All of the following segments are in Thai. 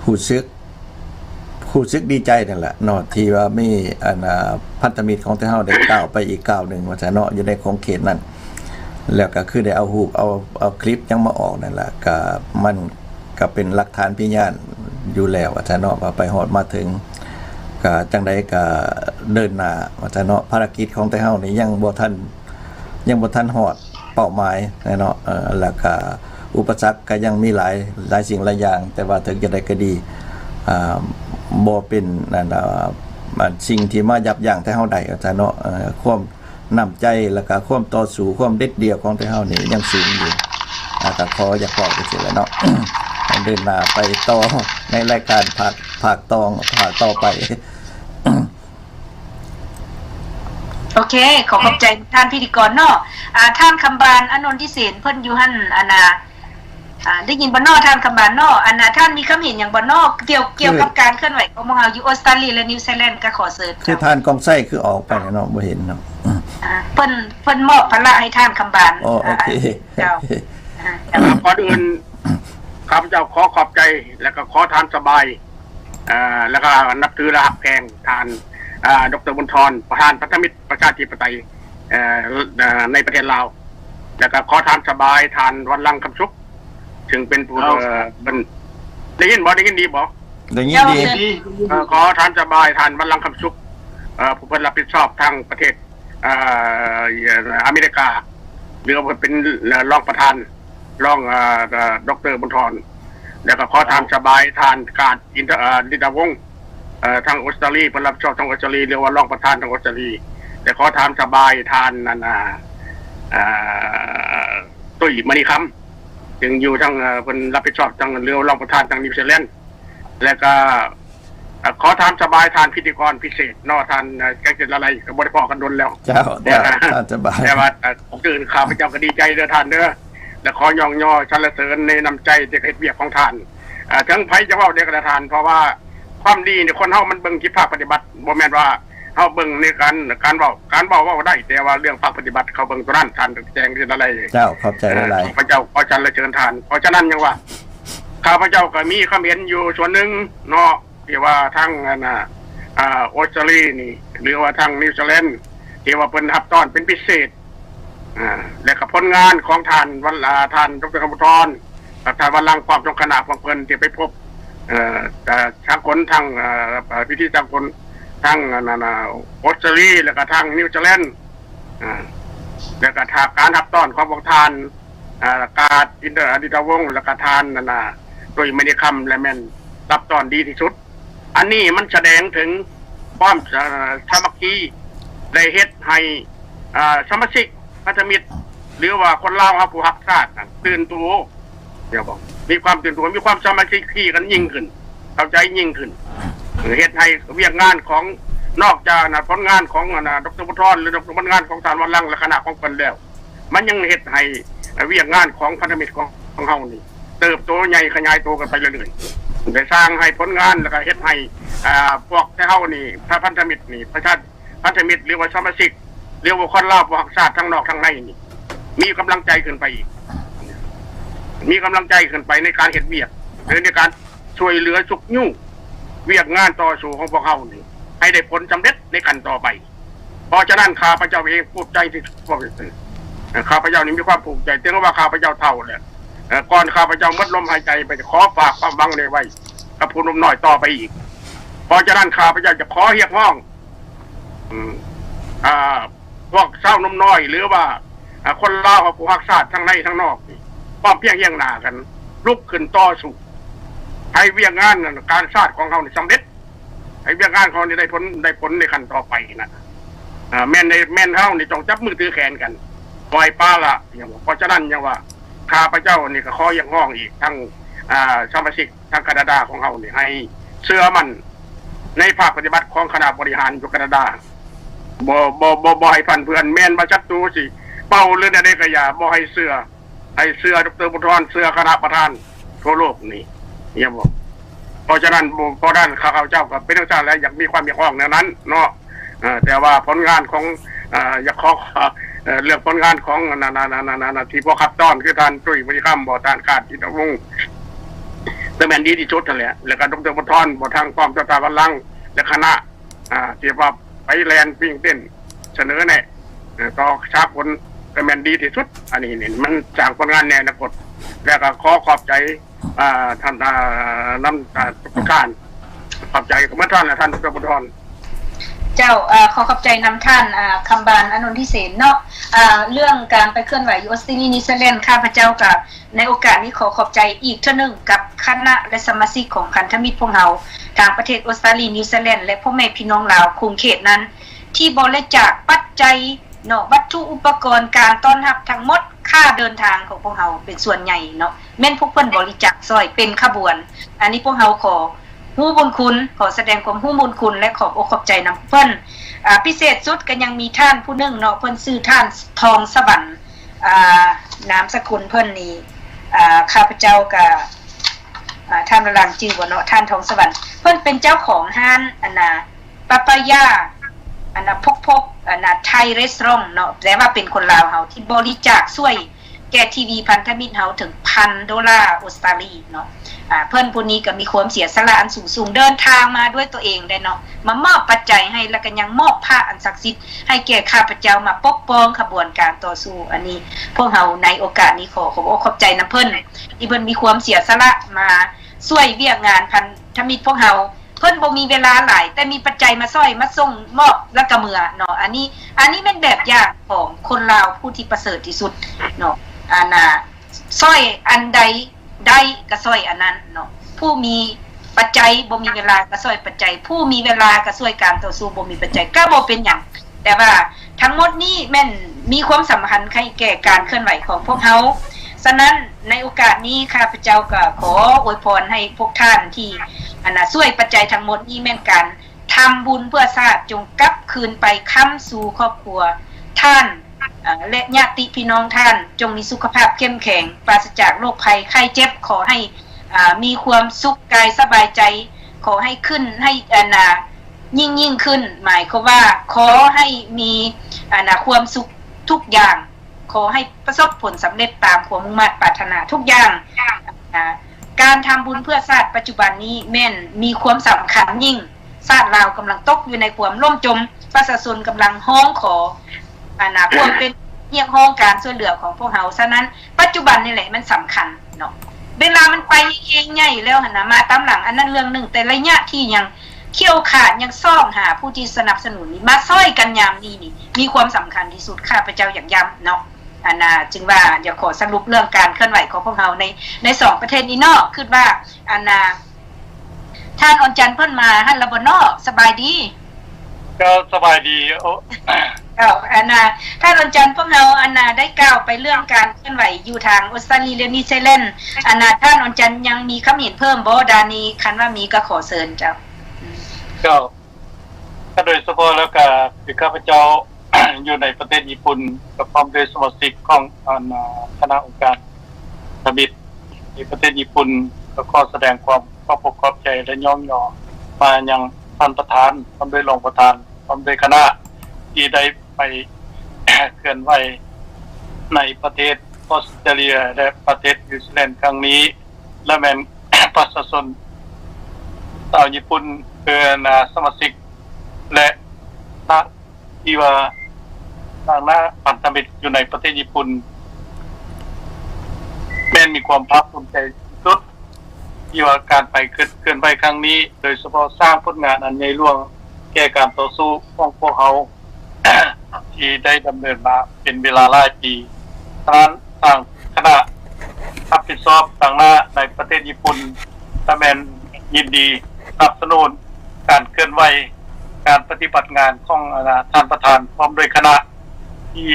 ผู้ซึกดีใจนั่นแหละเนาะที่ว่ามีพันธมิตรของเฮาได้ก้าวไปอีกก้าวหนึ่งว่าจะเนาะอยู่ในของเขตนั้นแล้วก็คือได้เอารูปเอาคลิปยังมาออกนั่นแหละก็มันก็เป็นหลักฐานพยานอยู่แล้วว่าจะเนาะว่าไปฮอดมาถึงก็จังได๋ก็เดินหน้าว่าจะเนาะภารกิจของเฮานี่ยังบ่ทันฮอดเป้าหมายเนาะแล้วก็อุปสรรคก็ยังมีหลายสิ่งหลายอย่างแต่ว่าถึงจะได้ก็ดีบ่เป็นสิ่งที่มายับยั้งแต่เฮาได้อาจารย์เนาะความน้ำใจแล้วก็ความต่อสู้ความเด็ดเดี่ยวของแต่เฮานี่ยังสูงอยู่ก็ขออยากบอกจังซี่แหละเนาะ เดินหน้าไปต่อในรายการภาคต่อไป โอเคขอบใจท่านพิธีกรเนาะท่านคำบาลอนนท์ที่เสนเพิ่นอยู่หั่นได้ยินบ่นอท่านคำบาลนอท่านมีคำเห็นอย่างบ่นอเกี่ยวกับการเคลื่อนไหวของมหาอยู่ออสเตรเลียและนิวซีแลนด์ก็ขอเสริญคือท่านกองไส้คือออกไปเนาะบ่เห็นเนาะเพิ่นมอบพระให้ท่านคำบาลโอเคเจ้าก่อนอื่นข้าพเจ้าขอขอบใจแล้วก็ขอทานสบายแล้วก็นับถือและหักแพงทานดร.บุญธรประธานพันธมิตรประชาธิปไตยในประเทศลาวแล้วก็ขอทานสบายทานวันลังคำชุกถึงเป็นผู้เป็นได้ยินดีบ่ได้ยินดีขอทานสบายทานวันลังคำชุกผู้เป็นรับผิดชอบทางประเทศอเมริกาหรือว่าเป็นรองประธานรองดร.บุญธรแล้วก็ขอทานสบายทานการดิดาวงทางออสเตรเลียเป็นรับผิดชอบทางออสเตรเลียเรียกว่ารองประธานทางออสเตรเลียแต่ขอทานสบายทานตุ้ยมณีคำจึงอยู่ทางเป็นรับผิดชอบทางเรือรองประธานทางนิวซีแลนด์แล้วก็ขอทานสบายทานพิธีกรพิเศษนอทานแกงเสร็จอะไรก็บริพอกันดนแล้วเจ้าทานสบายแต่ว่าตื่นข้าพเจ้าก็ดีใจเด้อท่านเด้อและขอยองย่อสรรเสริญในน้ำใจเด็กเฮ็ดเวียกของท่านทั้งไผจะเว้าเด็กกระทานเพราะว่าความดีเนี่ยคนเฮามันเบิ่งที่ภาคปฏิบัติบ่แม่นว่าเฮาเบิ่งในการเว้าได้แต่ว่าเรื่องภาคปฏิบัติเขาเบิ่งตัวนั้นท่านแจ้งเป็นอะไรเจ้าขอบใจหลายๆพระเจ้าขอสรรเสริญท่านเพราะฉะนั้นยังว่าข้าพเจ้าก็มีความเห็นอยู่ส่วนนึงเนาะที่ว่าทางออสเตรเลียนี่หรือว่าทางนิวซีแลนด์ที่ว่าเพิ่นรับต้อนเป็นพิเศษและก็ผลงานของท่านท่านดร.บุญธรท่านวันลังความทรงคณะของเพิ่นที่ไปพบทางคนทางพิธีทางคนทางออสเตรเลียแล้วก็ทางนิวซีแลนด์แล้วก็การรับต้อนของพวกท่านการดิดาวงแล้วก็ท่านโดยมณีคำและแม่นรับต้อนดีที่สุดอันนี้มันแสดงถึงความสามัคคีได้เฮ็ดให้สมาชิกพันธมิตรหรือว่าคนลาวผู้รักชาติตื่นตัวเดี๋ยวบอกมีความตื่นตัวมีความสามัคคีกันยิ่งขึ้นเข้าใจยิ่งขึ้นเฮ็ดให้เวียกงานของนอกจากผลงานของดร.บุญธรหรือผลงานของท่านวันลังและคณะของเพิ่นแล้วมันยังเฮ็ดให้เวียกงานของพันธมิตรของเฮานี่เติบโตใหญ่ขยายตัวกันไปเรื่อยๆได้สร้างให้ผลงานแล้วก็เฮ็ดให้พวกเฮานี่ถ้าพันธมิตรนี่ประชาพันธมิตรหรือว่าสมาชิกเรียกว่าคนลาวพวกชาติทั้งนอกทั้งในนี่มีกำลังใจขึ้นไปอีกมีกำลังใจขึ้นไปในการเฮ็ดเวียกหรือในการช่วยเหลือสุขยุ่งเวียกงานต่อสู้ของพวกเฮานี่ให้ได้ผลสำเร็จในขั้นต่อไปเพราะฉะนั้นข้าพเจ้าเองภูมิใจที่พวกข้าพเจ้านี่มีความภูมิใจถึงว่าข้าพเจ้าเท่าแล้วก่อนข้าพเจ้าหมดลมหายใจไปจะขอฝากความหวังในไว้กับผู้หนุ่มน้อยต่อไปอีกเพราะฉะนั้นข้าพเจ้าจะขอเรียกร้องพวกเศร้านุ่มน้อยหรือว่าคนลาวผู้รักชาติทั้งในทั้งนอกความเพียงเยี่ยงหน้ากันลุกขึ้นต่อสู้ให้เวียงงานการชาติของเขาสำเร็จให้เวียงงานเขาได้ผลในขั้นต่อไปนะแม่นเขานี่ต้องจับมือถือแขนกันปล่อยปลาละอย่างเพราะฉะนั้นอย่างว่าข้าพเจ้านี่ก็ขออย่างห้องอีกทั้งสมาชิกทางแคนาดาของเขานี่ให้เชื่อมันในภาคปฏิบัติของคณะบริหารอยู่แคนาดาบ่ให้พันเพื่อนแม่นมาจับตูสิเป้าเรื่องใดก็อย่าบ่ให้เสื้อดร.บุญธรเสื้อคณะประธานทั่วโลกนี่อย่าบอกเพราะฉะนั้นพอด้านข้าเจ้าก็เป็นเจ้าแล้วอยากมีความมีห้องในนั้นเนาะแต่ว่าผลงานของอยากขอเรื่องผลงานของที่พวกขับต้อนคือท่านตุ้ยมณีคำบ่ท่านขาดอินทวงศ์ แต่แม่นดีที่สุดนั่นแหละแล้วก็ดร.บุญธรบ่ทางกองสถาบันลังและคณะที่ว่าไปแลนด์วิ่งเต้นเสนอแน่ต่อชาคนก็แม่นดีที่สุดอันนี้นี่มันสร้างผลงานแน่นะกดแล้วก็ขอขอบใจท่านน้ำทุกการขอบใจกับเมื่อท่านและท่านดร.บุญธรเจ้าขอขอบใจนำท่านคำบาลอนนทิเสนเนาะเรื่องการไปเคลื่อนไหวอยู่ออสเตรเลียนิวซีแลนด์ข้าพเจ้ากับในโอกาสนี้ขอขอบใจอีกเท่านึงกับคณะและสมาชิกของพันธมิตรพวกเราทางประเทศออสเตรเลียนิวซีแลนด์และพ่อแม่พี่น้องลาวคุมเขตนั้นที่บริจาคปัจจัยเนาะวัตถุอุปกรณ์การต้อนรับทั้งหมดค่าเดินทางของพวกเราเป็นส่วนใหญ่เนาะแม่นพวกเพิ่นบริจาคซอยเป็นขบวนอันนี้พวกเราขอฮู้บุญคุณขอแสดงความฮู้บุญคุณและขอบอกขอบใจนำเพิ่นพิเศษสุดก็ยังมีท่านผู้นึงเนาะเพิ่นชื่อท่านทองสวรรค์นามสกุลเพิ่นนี่ข้าพเจ้ากับท่านระลังจื่อบ่เนาะท่านทองสวรรค์เพิ่นเป็นเจ้าของห้านปาปายาพกไทยรีสอร์ทเนาะแต่ว่าเป็นคนลาวเฮาที่บริจาคช่วยแก่ทีวีพันธมิตรเฮาถึง$1,000ออสเตรเลียเนาะเพิ่นผู้นี้ก็มีความเสียสละอันสูงเดินทางมาด้วยตัวเองได้เนาะมามอบปัจจัยให้แล้วก็ยังมอบผ้าอันศักดิ์สิทธิ์ให้แก่ข้าพเจ้ามาปกป้องขบวนการต่อสู้อันนี้พวกเฮาในโอกาสนี้ขอขอบใจนำเพิ่นที่เพิ่นมีความเสียสละมาช่วยเวียกงานพันธมิตรพวกเฮาเพิ่นบ่มีเวลาหลายแต่มีปัจจัยมาช่วยมาส่งมอบแล้วก็เมื่อเนาะอันนี้เป็นแบบอย่างของคนลาวผู้ที่ประเสริฐที่สุดเนาะช่วยอันใดได้ก็ช่วยอันนั้นเนาะผู้มีปัจจัยบ่มีเวลาก็ช่วยปัจจัยผู้มีเวลาก็ช่วยการต่อสู้บ่มีปัจจัยก็บ่เป็นหยังแต่ว่าทั้งหมดนี้แม่นมีความสำคัญให้แก่การเคลื่อนไหวของพวกเฮาฉะนั้นในโอกาสนี้ข้าพเจ้าก็ขออวยพรให้พวกท่านที่ช่วยปัจจัยทั้งหมดนี้แม่นกันทำบุญเพื่อชาติจงกลับคืนไปค้ำสู่ครอบครัวท่านและญาติพี่น้องท่านจงมีสุขภาพเข้มแข็งปราศจากโรคภัยไข้เจ็บขอให้มีความสุขกายสบายใจขอให้ขึ้นให้ยิ่งขึ้นหมายความว่าขอให้มีความสุขทุกอย่างขอให้ประสบผลสำเร็จตามความมุ่งมั่นปรารถนาทุกอย่างการทำบุญเพื่อชาติปัจจุบันนี้แม่นมีความสำคัญยิ่งชาติลาวกำลังตกอยู่ในความล่มจมประชาชนกำลังห้องขอความเป็นเรียกห้องการช่วยเหลือของพวกเฮาฉะนั้นปัจจุบันนี่แหละมันสำคัญเนาะเวลามันไปเองใหญ่แล้วหั่นน่ะมาตามหลังอันนั้นเรื่องนึงแต่ระยะที่ยังเขี้ยวขาดยังซ่องหาผู้ที่สนับสนุนนี่มาช่วยกันยามนี้นี่มีความสำคัญที่สุดข้าพเจ้าอยากย้ำเนาะจึงว่าอยากขอสรุปเรื่องการเคลื่อนไหวของพวกเฮาใน2ประเทศนี้เนาะคิดว่าท่านออนจันทร์เพิ่นมาหั่นละบ่เนาะสบายดีก็สบายดีท่านออนจันทร์พวกเราได้กล่าวไปเรื่องการเคลื่อนไหวอยู่ทางออสเตรเลียและนิวซีแลนด์ท่านออนจันทร์ยังมีคำเห็นเพิ่มบ่ดานี้คันว่ามีก็ขอเชิญเจ้าก็โดยเฉพาะแล้วก็คือข้าพเจ้า อยู่ในประเทศญี่ปุ่นกับพร้อมด้วยสมาชิกของคณะองค์การสมิตรในประเทศญี่ปุ่นก็ขอแสดงความขอบใจและย่อมย่อมายังท่านประธานพร้อมด้วยรองประธานพร้อมด้วยคณะที่ได้ไปเคลื่อนไหวในประเทศออสเตรเลียและประเทศนิวซีแลนด์ครั้งนี้และแม้น ประชาชนชาวญี่ปุ่นเป็นสมาชิกและที่ว่าทางหน้าพันธมิตรอยู่ในประเทศญี่ปุ่นแม้นมีความภาคภูมิใจสุดที่ว่าการไปเคลื่อนไหวครั้งนี้โดยเฉพาะสร้างผลงานอันใหญ่หลวงแก่การต่อสู้ของพวกเขา ที่ได้ดำเนินมาเป็นเวลาหลายปีทางคณะรับผิดชอบทางหน้าในประเทศญี่ปุ่นตะแมนยินดีสนับสนุนการเคลื่อนไหวการปฏิบัติงานของท่านประธานพร้อมด้วยคณะที่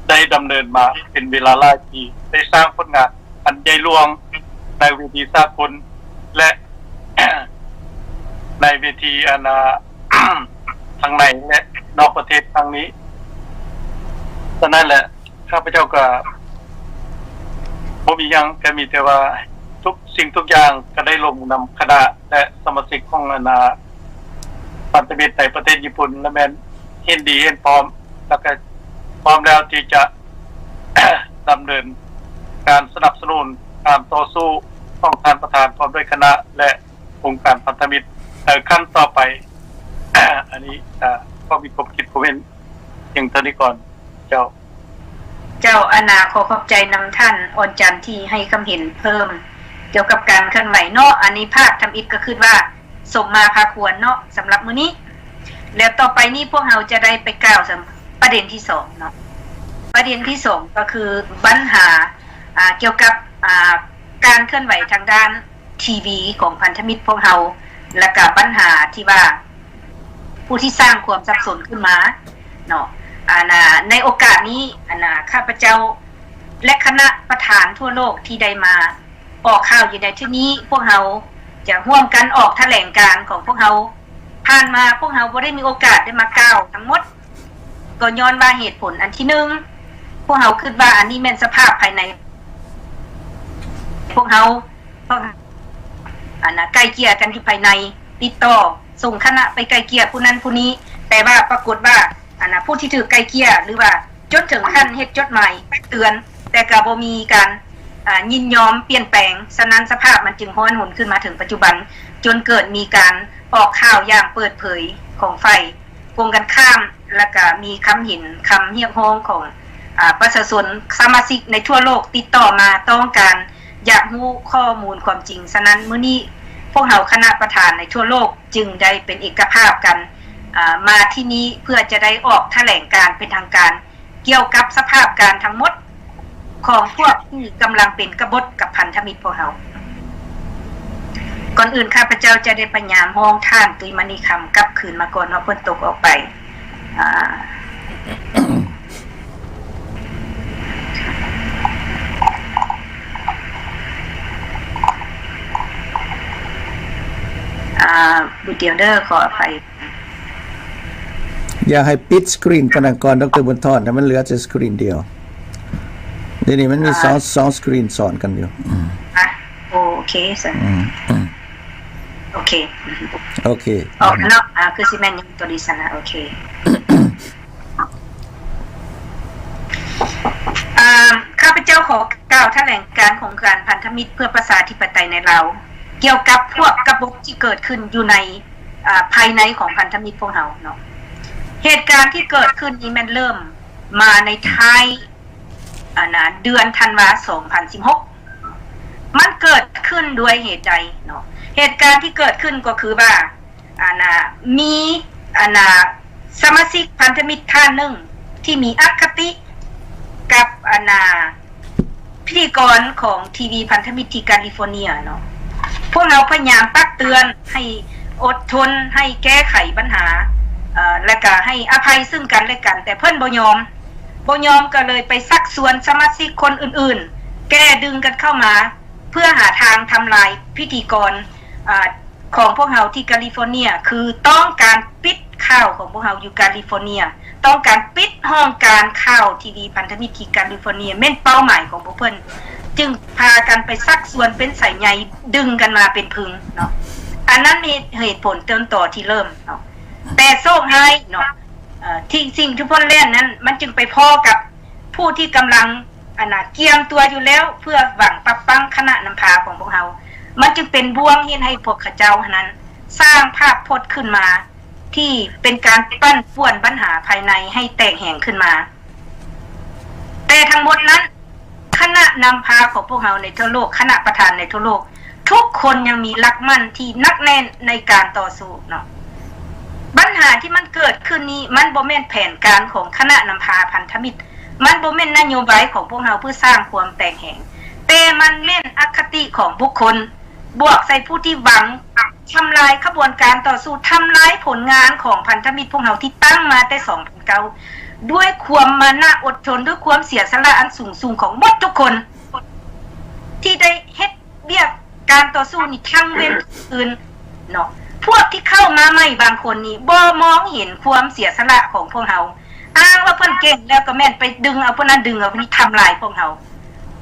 ได้ดำเนินมาเป็นเวลาหลายปีได้สร้างผลงานอันใหญ่หลวงในเวทีสากลและ ในเวทีทางในและนอกประเทศทางนี้ฉะนั้นแหละข้าพเจ้าก็บ่มีหยังก็มีแต่ว่าทุกสิ่งทุกอย่างก็ได้ลงนำคณะและสมาชิกของพันธมิตรในประเทศญี่ปุ่นและแม้นเห็นดีเห็นพร้อมแล้วก็พร้อมแล้วที่จะ ดำเนินการสนับสนุนการต่อสู้ ของท่านประธานพร้อมด้วยคณะและองค์การพันธมิตรขั้นต่อไป อันนี้ก็มีความคิดผมเห็นอย่างตอนนี้ก่อนเจ้าอนาขอบใจนำท่านอ่อนจันทร์ที่ให้คำเห็นเพิ่มเกี่ยวกับการเคลื่อนไหวเนาะอันนี้ภาคทำอิฐก็คือว่าส่งมาพาควรเนาะสำหรับมื้อนี้แล้วต่อไปนี้พวกเราจะได้ไปกล่าวประเด็นที่2เนาะประเด็นที่2ก็คือปัญหาเกี่ยวกับการเคลื่อนไหวทางด้านทีวีของพันธมิตรพวกเราและก็ปัญหาที่ว่าผู้ที่สร้างความสับสนขึ้นมาเนาะในโอกาสนี้ข้าพเจ้าและคณะประธานทั่วโลกที่ได้มาออกข่าวอยู่ในที่นี้พวกเราจะร่วมกันออกแถลงการของพวกเราผ่านมาพวกเราบ่ได้มีโอกาสได้มากล่าวทั้งหมดก็ย้อนว่าเหตุผลอันที่1พวกเราคิดว่าอันนี้แม่นสภาพภายในพวกเราไกลเกลี่ยกันอยู่ภายในติดต่อส่งคณะไปไกลเกลี่ยผู้นั้นผู้นี้แต่ว่าปรากฏว่าผู้ที่ถือไกลเกลี่ยหรือว่าจนถึงขั้นเฮ็ดจดหมายเตือนแต่ก็บ่มีการยินยอมเปลี่ยนแปลงฉะนั้นสภาพมันจึงฮ้อนหุนขึ้นมาถึงปัจจุบันจนเกิดมีการออกข่าวอย่างเปิดเผยของฝ่ายกงกันข้ามและก็มีคำเห็นคำเรียกร้องของประชาชนสมาชิกในทั่วโลกติดต่อมาต้องการอยากรู้ข้อมูลความจริงฉะนั้นมื้อนี้พวกเราคณะประธานในทั่วโลกจึงได้เป็นเอกภาพกันมาที่นี้เพื่อจะได้ออกแถลงการเป็นทางการเกี่ยวกับสภาพการทั้งหมดของพวกที่กำลังเป็นกบฏกับพันธมิตรพวกเราก่อนอื่นข้าพเจ้าจะได้พยายามห้องท่านตุยมณีคำกลับคืนมาก่อนเนาะเพิ่นตกออกไปบุตรเดียวเด้อขออภัยอย่าให้ปิดสกรีนปนังกรดร.บุญทอดแต่มันเหลือแต่สกรีนเดียวเดี๋ยวนี้มันมี2สกรีนสอนกันอยู่โอเคสิโอเคเนาะคือสิแม่นยังตัวดิฉันนะโอเคข้าพเจ้าขอกล่าวแถลงการของการพันธมิตรเพื่อประชาธิปไตยในเราเกี่ยวกับพวกกบฏที่เกิดขึ้นอยู่ในภายในของพันธมิตรพวกเราเนาะเหตุการณ์ที่เกิดขึ้นนี้มันเริ่มมาในท้ายเดือนธันวาคม2016มันเกิดขึ้นด้วยเหตุใดเนาะเหตุการณ์ที่เกิดขึ้นก็คือว่ามีสมาชิกพันธมิตรท่านหนึ่งที่มีอคติกับพิธีกรของทีวีพันธมิตรที่แคลิฟอร์เนียเนาะพวกเราพยายามตักเตือนให้อดทนให้แก้ไขปัญหาและก็ให้อภัยซึ่งกันและกันแต่เพิ่นบ่ยอมก็เลยไปซักชวนสมาชิกคนอื่นๆแก้ดึงกันเข้ามาเพื่อหาทางทำลายพิธีกรของพวกเราที่แคลิฟอร์เนียคือต้องการปิดข่าวของพวกเราอยู่แคลิฟอร์เนียต้องการปิดห้องการข่าวทีวีพันธมิตรที่แคลิฟอร์เนียแม่นเป้าหมายของพวกเพิ่นจึงพากันไปซักชวนเป็นสายใยดึงกันมาเป็นพึงเนาะอันนั้นมีเหตุผลต้นต่อที่เริ่มเนาะแต่โชคร้ายเนาะที่สิ่งที่พ้นเล่นนั้นมันจึงไปพ้อกับผู้ที่กำลังเกียมตัวอยู่แล้วเพื่อหวังปรับปรุงคณะนำพาของพวกเรามันจึงเป็นบ่วงเฮ็ดให้พวกข้าเจ้านั้นสร้างภาพพจน์ขึ้นมาที่เป็นการปั้นป่วนปัญหาภายในให้แตกแหงขึ้นมาแต่ทั้งหมดนั้นคณะนำพาของพวกเราในทั่วโลกคณะประธานในทั่วโลกทุกคนยังมีหลักมั่นที่นักแน่นในการต่อสู้เนาะปัญหาที่มันเกิดขึ้นนี้มันบ่แม่นแผนการของคณะนำพาพันธมิตรมันบ่แม่นนโยบายของพวกเราเพื่อสร้างความแตกแหงแต่มันแม่นอคติของบุคคลบวกใส่ผู้ที่หวังทำลายขบวนการต่อสู้ทำลายผลงานของพันธมิตรพวกเราที่ตั้งมาแต่2009ด้วยความมานะอดทนด้วยความเสียสละอันสูงของหมดทุกคนที่ได้เฮ็ดเบี้ยการต่อสู้นี่ทั้งเว้นอื่นเนาะพวกที่เข้ามาใหม่บางคนนี่บ่มองเห็นความเสียสละของพวกเราอ้างว่าเพิ่นเก่งแล้วก็แม่นไปดึงเอาพวกนั้นดึงเอาพวกนี้ทำลายพวกเรา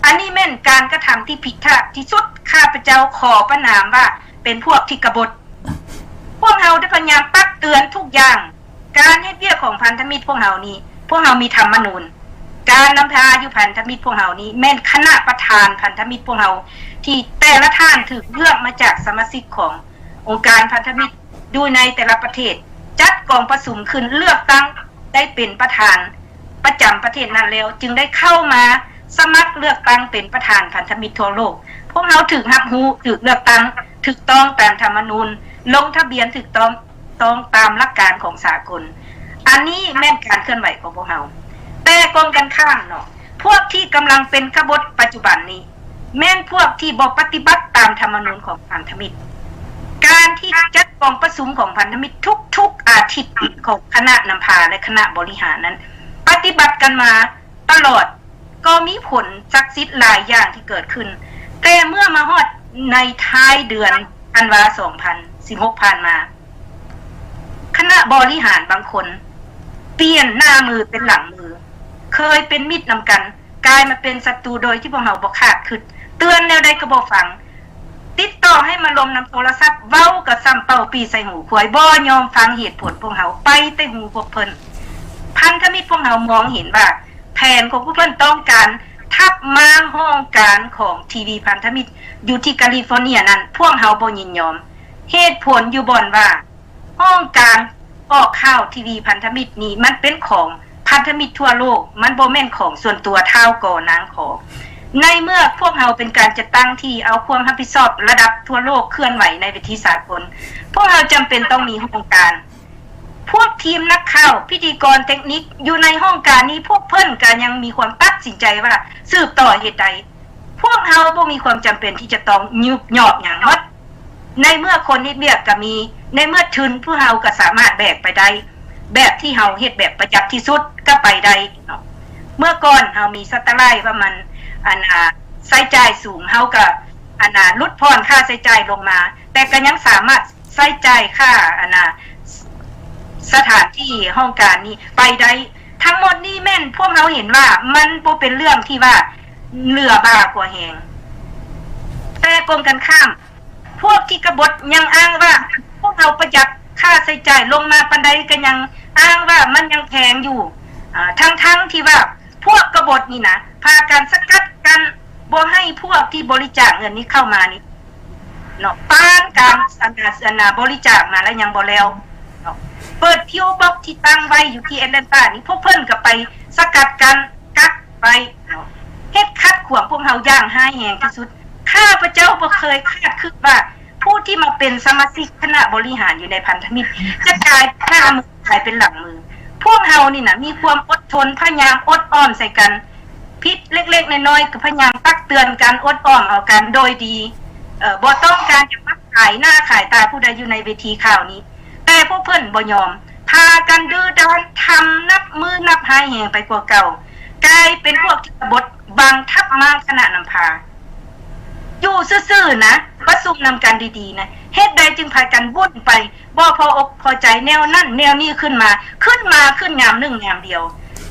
อันนี้แม่นการกระทำที่ผิดพลาดที่สุดข้าพเจ้าขอประณามว่าเป็นพวกที่กบฏพวกเราได้พยายามตักเตือนทุกอย่างการให้เบี้ยของพันธมิตรพวกเรานี่พวกเรามีธรรมนูญก การนำพาอยู่พันธมิตรพวกเฮานี้แม่นคณะประธานพันธมิตรพวกเฮาที่แต่ละท่านถูกเลือกมาจากสมาชิกขององค์การพันธมิตรดูในแต่ละประเทศจัดกองประชุมขึ้นเลือกตั้งได้เป็นประธานประจำประเทศนั้นแล้วจึงได้เข้ามาสมัครเลือกตั้งเป็นประธานพันธมิตรทั่วโลกพวกเฮาถูกรับรู้ถูกเลือกตั้งถูกต้องตามธรรมนูญลงทะเบียนถูกต้องตามหลักการของสากลอันนี้แม่นการเคลื่อนไหวของพวกเฮาแต่กองกันข้ามเนาะพวกที่กำลังเป็นขบฏปัจจุบันนี้แม่นพวกที่บ่ปฏิบัติตามธรรมนูญของพันธมิตรการที่จัดกองประชุมของพันธมิตรทุกอาทิตย์ของคณะนำพาและคณะบริหารนั้นปฏิบัติกันมาตลอดก็มีผลศักดิ์สิทธิ์หลายอย่างที่เกิดขึ้นแต่เมื่อมาฮอดในท้ายเดือนธันวาคม2016ผ่านมาคณะบริหารบางคนเปลี่ยนหน้ามือเป็นหลังมือเคยเป็นมิตรนำกันกลายมาเป็นศัตรูโดยที่พวกเฮาบ่คาดคิดเตือนแนวใดก็บ่ฟังติดต่อให้มาลมนำโทรศัพท์เว้ากับซ้ำเป่าปีใส่หูขวยบ่ยอมฟังเหตุผลพวกเฮาไปแต่หูพวกเพิ่นพันธมิตรพวกเฮามองเห็นว่าแผนของพวกเพิ่นต้องการทับม้างห้องการของทีวีพันธมิตรอยู่ที่แคลิฟอร์เนียนั้นพวกเฮาบ่ยินยอมเหตุผลอยู่บ่อนว่าห้องการออกข่าวทีวีพันธมิตรนี้มันเป็นของพันธมิตรทั่วโลกมันบ่แม่นของส่วนตัวเท่าก่อนางขอในเมื่อพวกเฮาเป็นการจัดตั้งที่เอาความรับผิดชอบระดับทั่วโลกเคลื่อนไหวในเวทีสากลพวกเฮาจำเป็นต้องมีห้องการพวกทีมนักข่าวพิธีกรเทคนิคอยู่ในห้องการนี้พวกเพิ่นก็ยังมีความตัดสินใจว่าสืบต่อเหตุใดพวกเฮาบ่มีความจำเป็นที่จะต้องยุบยอบหยังหมดในเมื่อคนที่เรียกก็มีในเมื่อทุนผู้เฮาก็สามารถแบกไปได้แบบที่เฮาเฮ็ดแบบประหยัดที่สุดก็ไปได้เนาะเมื่อก่อนเฮามีสแตทไลท์ว่ามันใช้จ่ายสูงเฮาก็ลดพรค่าใช้จ่ายลงมาแต่ก็ยังสามารถใช้จ่ายค่าสถานที่ห้องการนี้ไปได้ทั้งหมดนี้แม่นพวกเฮาเห็นว่ามันบ่เป็นเรื่องที่ว่าเหลือบ้ากว่าแหงแต่กลมกันข้ามพวกที่กบฏยังอ้างว่าพวกเฮาประหยัดค่าใช้จ่ายลงมาปานใดก็ยังอ้างว่ามันยังแพงอยู่ทั้งที่ว่าพวกกบฏนี่นะพาการสกัดกันบ่ให้พวกที่บริจาคเงินนี้เข้ามานี่เนาะป้านการบริจาคมาแล้วยังบ่แล้วเนาะเปิดพิวบ็อกที่ตั้งไว้อยู่ที่แอตแลนตานี่พวกเพิ่นก็ไปสกัดกันกักไปเนาะเฮ็ดคัดขวางพวกเฮาอย่างห้าแหงที่สุดข้าพเจ้าบ่เคยคาดคิดว่าผู้ที่มาเป็นสมาชิกคณะบริหารอยู่ในพันธมิตรจะกลายหน้ามือกลายเป็นหลังมือพวกเฮานี่นะมีความอดทนพยายามอดอ้อมใส่กันพิษเล็กๆน้อยๆก็พยายามตักเตือนกันอดอ้อมเอากันโดยดีบ่ต้องการจะมาขายหน้าขายตาผู้ใดอยู่ในเวทีข่าวนี้แต่พวกเพิ่นบ่ยอมพากันดื้อด้านทำนับมือนับหายแหงไปกว่าเก่ากลายเป็นพวกที่กบฏบังทับมางคณะนำพาอยู่ซื่อๆนะประชุมนำกันดีๆนะเฮ็ดใดจึงพากันวุ่นไปบ่พออกพอใจแนวนั่นแนวนี้ขึ้นยามหนึ่งยามเดียว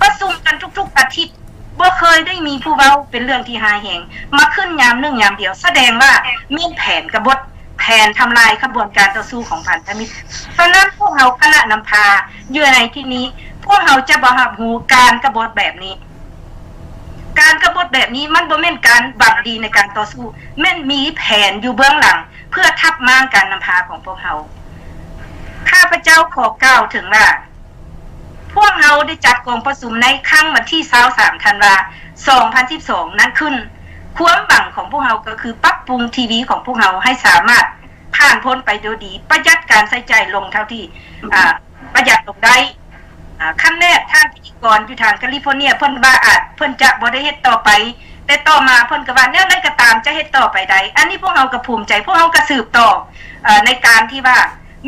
ประชุมกันทุกๆอาทิตย์บ่เคยได้มีผู้เว้าเป็นเรื่องที่หายแหงมาขึ้นยามหนึ่งยามเดียวแสดงว่ามีแผนกบฏแผนทำลายขบวนการต่อสู้ของพันธมิตรฉะนั้นพวกเฮาคณะนำพาอยู่ในที่นี้พวกเฮาจะบ่รับรู้การกบฏแบบนี้การกบฏแบบนี้มันบ่แม่นการบังดีในการต่อสู้แม่นมีแผนอยู่เบื้องหลังเพื่อทับม้างการนำพาของพวกเฮาข้าพเจ้าขอกล่าวถึงว่าพวกเฮาได้จัดกองประชุมในครั้งวันที่23ธันวาคม2012นั้นขึ้นความหวังของพวกเฮาก็คือปรับปรุงทีวีของพวกเฮาให้สามารถผ่านพ้นไปโดยดีประหยัดการใช้จ่ายลงเท่าที่ประหยัดลงได้ขั้นแรกท่านพิธีกรอยู่ทางแคลิฟอร์เนียเพิ่นว่าเพิ่นจะบ่ได้เฮ็ดต่อไปแต่ต่อมาเพิ่นก็ว่าแนวใดก็ตามจะเฮ็ดต่อไปได้อันนี้พวกเฮาก็ภูมิใจพวกเฮาก็สืบต่อในการที่ว่า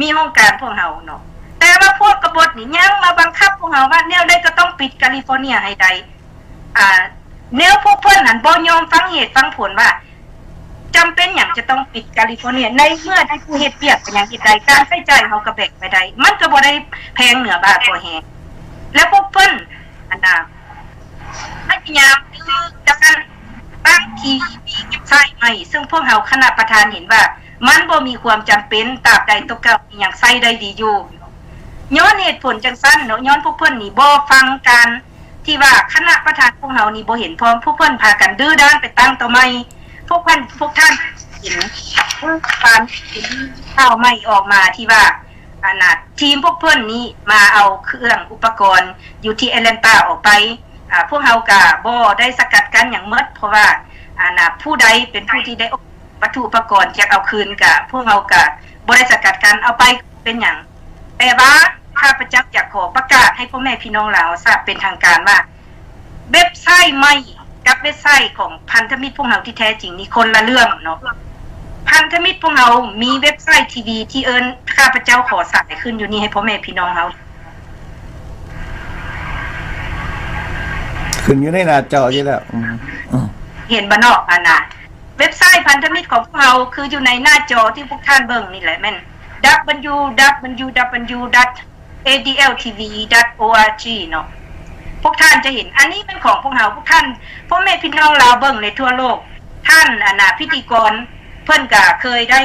มีห้องการพวกเฮาเนาะแต่ว่าพวกกบฏนี่ยังมาบังคับพวกเฮาว่าแนวใดก็ต้องปิดแคลิฟอร์เนียให้ได้แนวพวกเพิ่นนั้นบ่ยอมฟังเหตุฟังผลว่าจำเป็นหยังจะต้องปิดแคลิฟอร์เนียในเมื่อได้ผู้เฮ็ดเปียกเป็นหยังเฮ็ดได้การใช้จ่ายเฮาก็แบกไปได้มันก็บ่ได้แพงเหนือบาตัวแฮงแล้วพวกเพิ่นพยายามคือจะกันตั้งทีวีเก็บไส้ใหม่ซึ่งพวกเฮาคณะประธานเห็นว่ามันบ่มีความจำเป็นตราบใดตัวเก่ายังใช้ได้ดีอยู่ย้อนเหตุผลจังซั่นเนาะย้อนพวกเพิ่นนี่บ่ฟังการ ที่ว่าคณะประธานพวกเฮานี่บ่เห็นพร้อมพวกเพิ่นพากันดื้อด้านไปตั้งตัวใหม่พวกท่านเห็นการข้าวใหม่ออกมาที่ว่าทีมพวกเพิ่นนี้มาเอาเครื่องอุปกรณ์อยู่ที่แอตแลนตาออกไปพวกเฮาก็บ่ได้สกัดกั้นอย่างหมดเพราะว่าผู้ใดเป็นผู้ที่ได้วัตถุอุปกรณ์จะเอาคืนกับพวกเฮาก็บ่ได้สกัดกั้นเอาไปเป็นหยังแต่ว่าข้าพเจ้าอยากขอประกาศให้พ่อแม่พี่น้องลาวทราบเป็นทางการว่าเว็บไซต์ใหม่กับเว็บไซต์ของพันธมิตรพวกเฮาที่แท้จริงนี่คนละเรื่องเนาะพันธมิตรพวกเฮามีเว็บไซต์ทีวีที่ข้าพเจ้าขอสายขึ้นอยู่นี่ให้พ่อแม่พี่น้องเฮาขึ้นอยู่ในหน้าจออยู่แล้วเห็นบ่เนาะเว็บไซต์พันธมิตรของพวกเฮาคืออยู่ในหน้าจอที่พวกท่านเบิ่งนี่แหละแม่น www.adltv.org เนาะพวกท่านจะเห็นอันนี้เป็นของพวกเฮาพวกท่านพ่อแม่พี่น้องลาวเบิ่งในทั่วโลกท่านพิธีกรเพิ่นก็เคยได้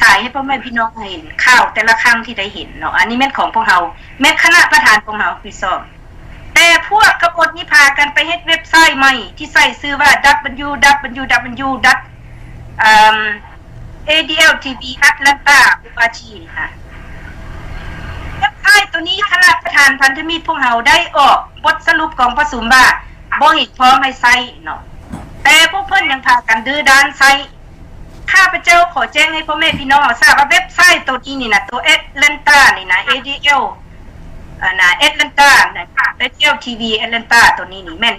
สายให้พ่อแม่พี่น้องเห็นข่าวแต่ละครั้งที่ได้เห็นเนาะอันนี้แม่นของพวกเฮาแม่คณะประธานพวกเฮาพี่ซ้อมแต่พวกกบฏนี่พากันไปเฮ็ดเว็บไซต์ใหม่ที่ใส่ชื่อว่า www.adltv.atlanta.org ค่ะเว็บไซต์ตัวนี้คณะประธานพันธมิตรพวกเฮาได้ออกบทสรุปของประชุมว่าบ่เห็นพร้อมให้ใช้เนาะแต่พวกเพิ่นยังพากันดื้อด้านใช้ข้าพเจ้าขอแจ้งให้พ่อแม่พี่น้องทราบว่าเว็บไซต์ตัวนี้นี่นะตัว Atlanta นี่นะ ADL Atlanta นะคะ ADLTV Atlanta ตัวนี้นี่แม่น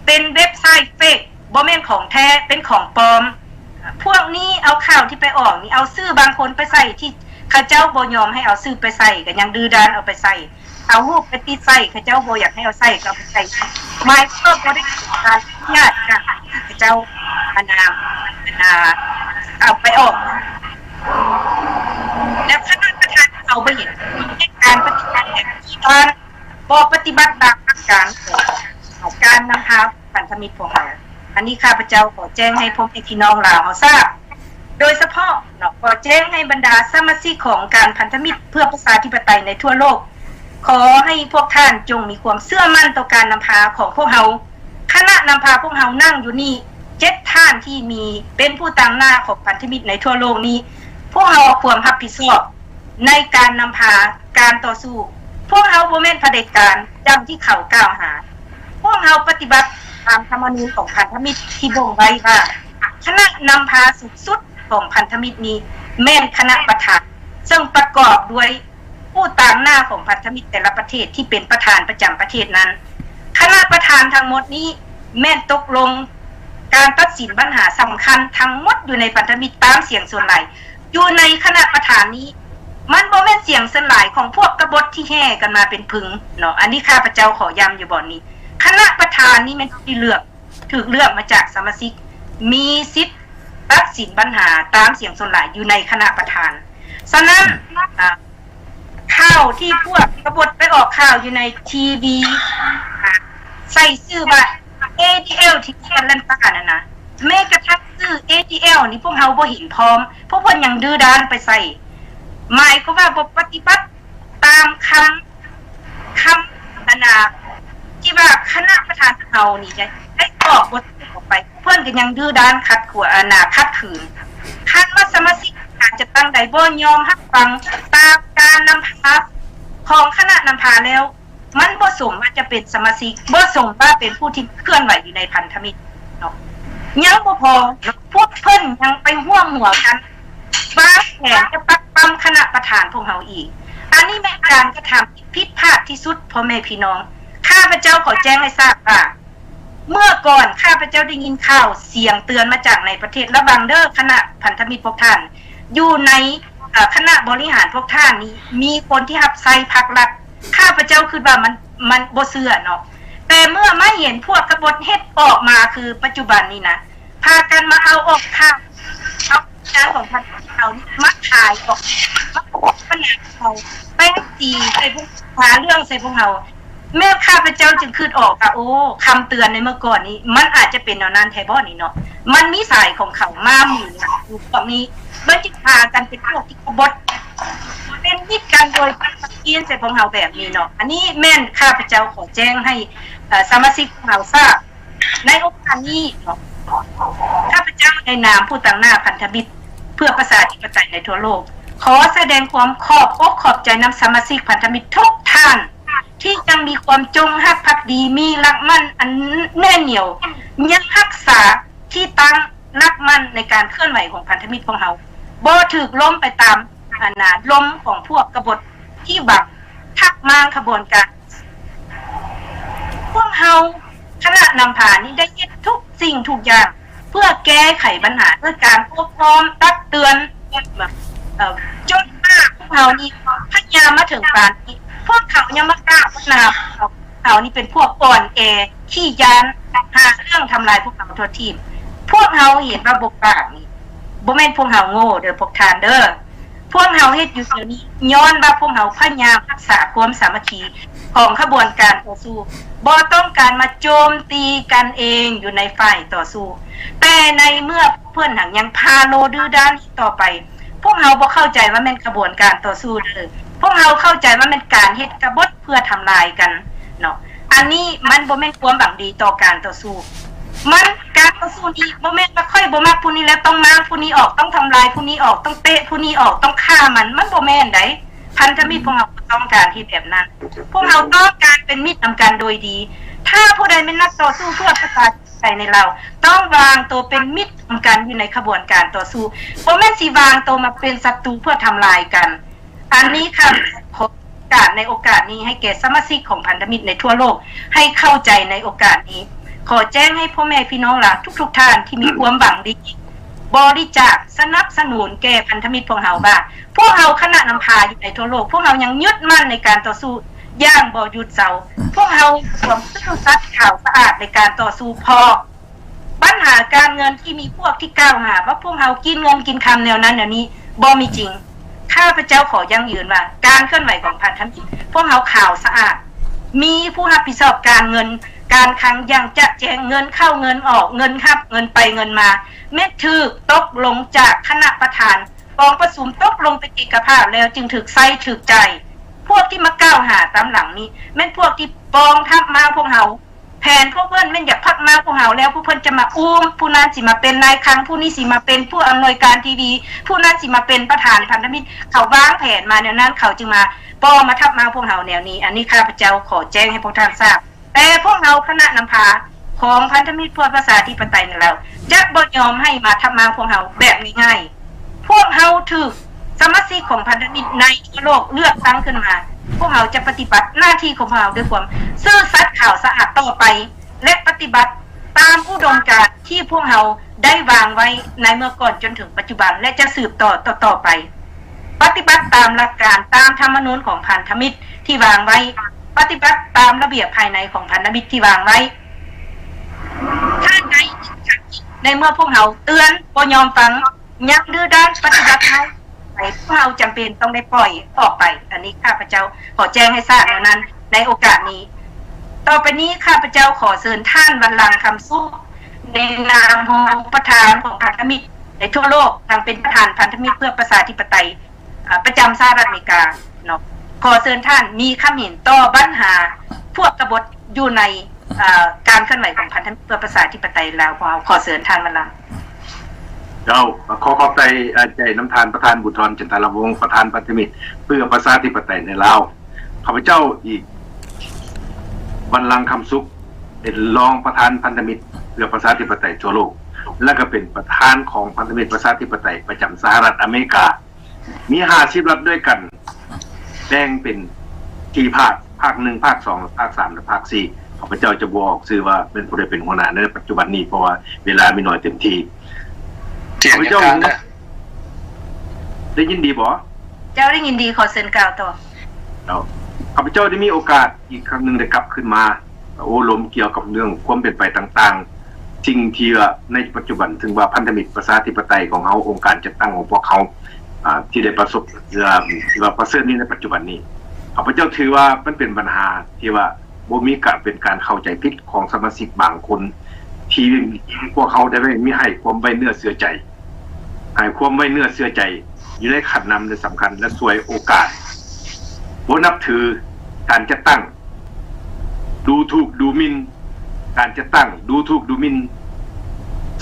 เป็นเว็บไซต์เฟกบ่แม่นของแท้เป็นของปลอมพวกนี้เอาข่าวที่ไปออกนี่เอาชื่อบางคนไปใส่ที่ข้าเจ้าบ่ยอมให้เอาชื่อไปใส่ก็ยังดื้อด้านเอาไปใส่เอารูปไปติดใส่ข้าเจ้าบ่อยากให้เอาใส่ก็เอาไปใส่หมายก็บ่ได้การญาติกันข้าเจ้าเอาไปออกแล้วคณะประธานเอาไปเห็นการปฏิบัติการบ่ปฏิบัติตามหลักการของการนำพาพันธมิตรพวกเราอันนี้ข้าพเจ้าขอแจ้งให้พ่อแม่พี่น้องลาวทราบโดยเฉพาะขอแจ้งให้บรรดาสมาชิกของการพันธมิตรเพื่อประชาธิปไตยในทั่วโลกขอให้พวกท่านจงมีความเชื่อมั่นต่อการนำพาของพวกเราคณะนำพาพวกเรานั่งอยู่นี่7ท่านที่มีเป็นผู้ตั้งหน้าของพันธมิตรในทั่วโลกนี้พวกเราควรรับผิดชอบในการนำพาการต่อสู้พวกเราบ่แม่นเผด็จการดังที่เขากล่าวหาพวกเราปฏิบัติตามธรรมนูญของพันธมิตรที่บ่งไว้ว่าคณะนำพาสุดสุดของพันธมิตรนี้แม่นคณะประธานซึ่งประกอบด้วยผู้ตามหน้าของพันธมิตรแต่ละประเทศที่เป็นประธานประจำประเทศนั้นคณะประธานทั้งหมดนี้แม่นตกลงการตัดสินปัญหาสำคัญทั้งหมดอยู่ในพันธมิตรตามเสียงส่วนใหญ่อยู่ในคณะประธานนี้มันบ่แม่นเสียงสลายของพวกกบฏที่แห่กันมาเป็นพึงเนาะอันนี้ข้าพเจ้าขอย้ำอยู่บ่อนนี้คณะประธานนี้มันที่ถูกเลือกมาจากสมาชิกมีสิทธิ์ตัดสินปัญหาตามเสียงส่วนใหญ่อยู่ในคณะประธานฉะนั้นข่าวที่พวกกบฏไปออกข่าวอยู่ในทีวีใส่ชื่อว่า ADL ที่แอตแลนตาน่ะนะแม้กระทั่งชื่อ ADL นี่พวกเฮาบ่เห็นพร้อมพวกเพิ่นยังดื้อด้านไปใส่หมายก็ว่าบ่ปฏิบัติตามคำที่ว่าคณะประธานเฮานี่ได้ออกบทออกไปเพิ่นก็ยังดื้อด้านขัดขวางขัดขืนคันว่าสมาชิกอาจจะตั้งใดบ่ยอมรับฟังตามการนำพาของคณะนำพาแล้วมันบ่สมว่าจะเป็นสมาชิกบ่สมว่าเป็นผู้ที่เคลื่อนไหวอยู่ในพันธมิตรเนาะยังบ่พอพวกเพิ่นยังไปร่วมหัวกันวางแผนจะปักปั๊มคณะประธานพวกเฮาอีกอันนี้เป็นการกระทำผิดพลาดที่สุดพ่อแม่พี่น้องข้าพเจ้าขอแจ้งให้ทราบว่าเมื่อก่อนข้าพเจ้าได้ยินข่าวเสียงเตือนมาจากในประเทศระวังเด้อคณะพันธมิตรพวกท่านอยู่ในคณะบริหารพวกท่านนี้มีคนที่รับใช้พรรครัฐข้าพเจ้าคิดว่ามันบ่เชื่อเนาะแต่เมื่อมาเห็นพวกกบฏเฮ็ดออกมาคือปัจจุบันนี้นะพากันมาเอาออกข่าวเอาการของพันธมิตรเรานี่มาขายออกมาปัญหาเขาแป้งตีใส่พวกหาเรื่องใส่พวกเราแม่ข้าพเจ้าจึงคิดออกโอ้คำเตือนในเมื่อก่อนนี้มันอาจจะเป็นแนวนั้นแท้บ่นี่เนาะมันมีสายของเขามาหมู่อยู่ตรงนี้เมื่อจิตพากันเป็นพวกที่กบฏ เป็นมิตรกันโดยพันธกิจใส่ของเฮาแบบนี้เนาะอันนี้แม่นข้าพเจ้าขอแจ้งให้สมาชิกของเฮาทราบในโอกาสนี้เนาะข้าพเจ้าในนามผู้ตั้งหน้าพันธมิตรเพื่อประชาธิปไตยในทั่วโลกขอแสดงความขอบอกขอบใจนำสมาชิกพันธมิตรทุกท่านที่ยังมีความจงรักภักดีมีหลักมั่นอันแน่นเหนียวยังรักษาที่ตั้งนักมั่นในการเคลื่อนไหวของพันธมิตรของเฮาบ่ถูกล้มไปตามล้มของพวกกบฏที่บักทักมางขบวนการพวกเฮาคณะนำพานี้ได้เฮ็ดทุกสิ่งทุกอย่างเพื่อแก้ไขปัญหาด้วยการอบรมตักเตือนจนมากพวกเฮานี่พยายามมาถึงการนี้พวกเขายังมากล้าพัฒนาเขานี่เป็นพวกอ่อนแอขี้ยานหาเรื่องทำลายพวกเราทั่วทีมพวกเฮาเห็นว่าบกปากนี่บ่แม่นพวกเฮาโง่เด้อพวกทานเด้อพวกเฮาเฮ็ดอยู่เดี๋ยวนี้ย้อนว่าพวกเฮาพยายามรักษาความสามัคคีของขบวนการต่อสู้บ่ต้องการมาโจมตีกันเองอยู่ในฝ่ายต่อสู้แต่ในเมื่อเพื่อนหังยังพาโลดื้อด้านต่อไปพวกเฮาบ่เข้าใจว่าแม่นขบวนการต่อสู้เด้อพวกเฮาเข้าใจว่าแม่นการเฮ็ดกบฏเพื่อทำลายกันเนาะอันนี้มันบ่แม่นความหวังดีต่อการต่อสู้มันการต่อสู้นี้บ่แม่นว่าค่อยบ่มักผู้นี้แล้วต้องมางผู้นี้ออกต้องทำลายผู้นี้ออกต้องเตะผู้นี้ออกต้องฆ่ามันบ่แม่นไดพันธมิตรพวกเราต้องการที่แบบนั้นพวกเราต้องการเป็นมิตรนำกันโดยดีถ้าผู้ใดเป็นนักต่อสู้เพื่อประชาธิปไตยในเราต้องวางตัวเป็นมิตรนำกันอยู่ในขบวนการต่อสู้บ่แม่นสิวางตัวมาเป็นศัตรูเพื่อทำลายกันอันนี้ค่ะขอการในโอกาสนี้ให้แก่สมาชิกของพันธมิตรในทั่วโลกให้เข้าใจในโอกาสนี้ขอแจ้งให้พ่อแม่พี่น้องหลานทุกท่านที่มีความหวังดีบริจาคสนับสนุนแก่พันธมิตรพวกเฮาว่าพวกเฮาคณะนำพาอยู่ในทั่วโลกพวกเฮายังยึดมั่นในการต่อสู้อย่างบ่หยุดเซาพวกเฮาความซื่อสัตย์ข่าวสะอาดในการต่อสู้พอปัญหาการเงินที่มีพวกที่กล่าวหาว่าพวกเฮากินเงินกินคำแนวนั้นแนวนี้บ่มีจริงข้าพเจ้าขอยั่งยืนว่าการเคลื่อนไหวของพันธมิตรพวกเฮาข่าวสะอาดมีผู้รับผิดชอบการเงินการคลังอย่างจะแจงเงินเข้าเงินออกเงินครับเงินไปเงินมาเม็ดถือตกลงจากคณะประธานกองประชุมตกลงเป็นเอกภาพแล้วจึงถึกไส้ถึกใจพวกที่มากล่าวหาตามหลังนี้แม่นพวกที่ปองทับมาพวกเฮาแผนพวกเพิ่นแม่นอยากพักมาพวกเฮาแล้วผู้เพิ่นจะมาอุ้มผู้นั้นสิมาเป็นนายคลังผู้นี้สิมาเป็นผู้อำนวยการทีวีผู้นั้นสิมาเป็นประธานพันธมิตรเขาวางแผนมาแนวนั้นเขาจึงมาปองมาทับมาพวกเฮาแนวนี้อันนี้ข้าพเจ้าขอแจ้งให้พวกท่านทราบแต่พวกเราคณะนำพาของพันธมิตรเพื่อประชาธิปไตยในเราจะบ่ยอมให้มาทับมาพวกเราแบบง่ายๆพวกเราถือสมาชิกของพันธมิตรในทั่วโลกเลือกตั้งขึ้นมาพวกเราจะปฏิบัติหน้าที่ของพวกเราด้วยความซื่อสัตย์ข่าวสะอาดต่อไปและปฏิบัติตามอุดมการณ์ที่พวกเราได้วางไว้ในเมื่อก่อนจนถึงปัจจุบันและจะสืบต่อไปปฏิบัติตามหลักการตามธรรมนูญของพันธมิตรที่วางไว้ปฏิบัติตามระเบียบภายในของพันธมิตรที่วางไว้ถ้าใดในเมื่อพวกเราเตือนบ่ยอมฟังยังดื้อด้านปฏิบัติให้พวกเราจำเป็นต้องได้ปล่อยออกไปอันนี้ข้าพเจ้าขอแจ้งให้ทราบดังนั้นในโอกาสนี้ต่อไปนี้ข้าพเจ้าขอเชิญท่านบัลลังก์คำสู้ในนามของประธานของพันธมิตรในทั่วโลกทางเป็นประธานพันธมิตรเพื่อประชาธิปไตยประจำสหรัฐอเมริกาเนาะขอเชิญท่านมีคำเห็นต่อปัญหาพวกกบฏอยู่ในการเคลื่อนไหวของพันธมิตรเพื่อประชาธิปไตยแล้วขอเชิญท่านบัลลังก์เจ้าขอขอบใจน้ำทานประธานบุตรจันทรวงศ์ประธานพันธมิตรเพื่อประชาธิปไตยในลาวข้าพเจ้าอีกบัลลังก์คำสุขเป็นรองประธานพันธมิตรเพื่อประชาธิปไตยทั่วโลกและก็เป็นประธานของพันธมิตรประชาธิปไตยประจำสหรัฐอเมริกามี50รัฐด้วยกันแบ่งเป็น4ภาค1ภาค2ภาค3และภาค4ข้าพเจ้าจะบอกชื่อว่าเป็นผู้ใดเป็นหัวหน้าในปัจจุบันนี้เพราะว่าเวลามีน้อยเต็มทีข้าพเจ้าได้ยินดีบ่เจ้าได้ยินดีขอเชิญกล่าวต่อข้าพเจ้าได้มีโอกาสอีกครั้งหนึ่งได้กลับขึ้นมาโอ้ลมเกี่ยวกับเรื่องความเป็นไปต่างๆสิ่งที่ในปัจจุบันถึงว่าพันธมิตรประชาธิปไตยของเขาองค์การจัดตั้งของพวกเขาที่ได้ประสบที่ว่าประเสริฐนี้ในปัจจุบันนี้ข้าพเจ้าถือว่ามันเป็นปัญหาที่ว่าบ่มีการเป็นการเข้าใจผิดของสมาชิกบางคนที่พวกเขาได้ไม่มีให้ความไว้เนื้อเชื่อใจให้ความไว้เนื้อเชื่อใจ อยู่ในขันนำและสำคัญและสวยโอกาสบ่นับถือการจะตั้งดูถูกดูหมิ่นการจะตั้งดูถูกดูหมิ่น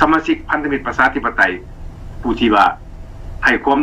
สมาชิกพันธมิตรประชาธิปไตยผู้ที่ว่าให้ความ